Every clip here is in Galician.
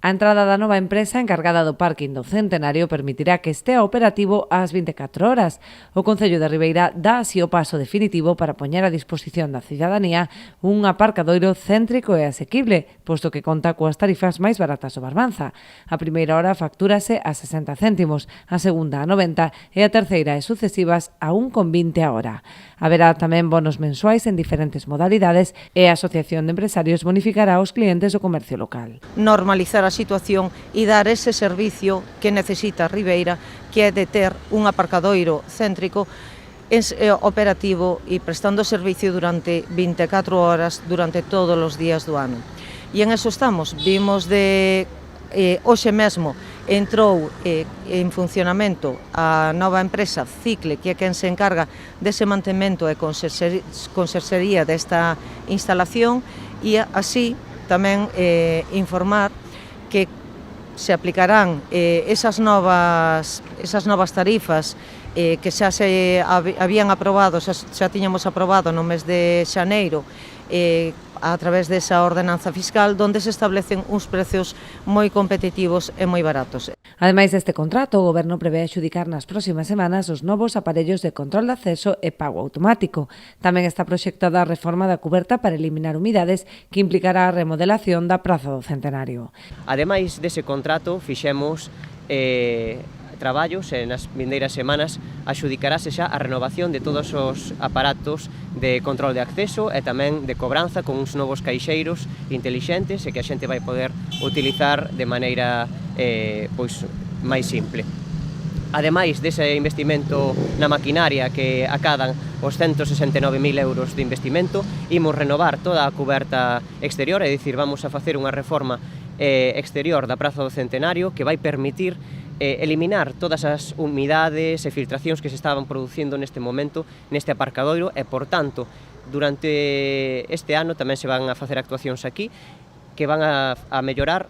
A entrada da nova empresa encargada do parking do Centenario permitirá que estea operativo ás 24 horas. O Concello de Ribeira dá así o paso definitivo para poñer a disposición da cidadanía un aparcadoiro céntrico e asequible, posto que conta coas tarifas máis baratas do Barbanza. A primeira hora factúrase a 60 céntimos, a segunda a 90 e a terceira e sucesivas a 1,20 a hora. Haberá tamén bonos mensuais en diferentes modalidades e a Asociación de Empresarios bonificará aos clientes do comercio local. Normalizar a situación e dar ese servicio que necesita Ribeira, que é de ter un aparcadoiro céntrico operativo e prestando servicio durante 24 horas durante todos os días do ano. E en eso estamos. Vimos de hoxe mesmo entrou en funcionamento a nova empresa Cicle, que é quen se encarga dese mantemento e conserxería desta instalación, e así tamén informar que se aplicarán esas novas tarifas que xa se habían aprobado, xa tiñamos aprobado no mes de xaneiro a través desa ordenanza fiscal, onde se establecen uns precios moi competitivos e moi baratos. Ademais deste contrato, o Goberno prevé adxudicar nas próximas semanas os novos aparellos de control de acceso e pago automático. Tamén está proxectada a reforma da cuberta para eliminar humidades que implicará a remodelación da Praza do Centenario. Ademais dese contrato, fixemos traballos e nas vindeiras semanas axudicarase xa a renovación de todos os aparatos de control de acceso e tamén de cobranza con uns novos caixeiros intelixentes e que a xente vai poder utilizar de maneira máis simple. Ademais dese investimento na maquinaria que acadan os 169.000 euros de investimento, imos renovar toda a cuberta exterior, é dicir, vamos a facer unha reforma exterior da Praza do Centenario que vai permitir eliminar todas as humidades e filtracións que se estaban producindo neste momento neste aparcadoiro e, por tanto, durante este ano tamén se van a facer actuacións aquí que van a mellorar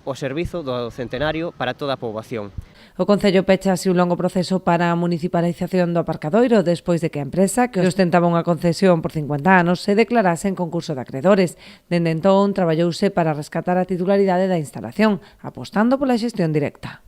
o servizo do Centenario para toda a poboación. O Concello pecha así un longo proceso para a municipalización do aparcadoiro despois de que a empresa, que ostentaba unha concesión por 50 anos, se declarase en concurso de acredores. Dende entón, traballouse para rescatar a titularidade da instalación, apostando pola xestión directa.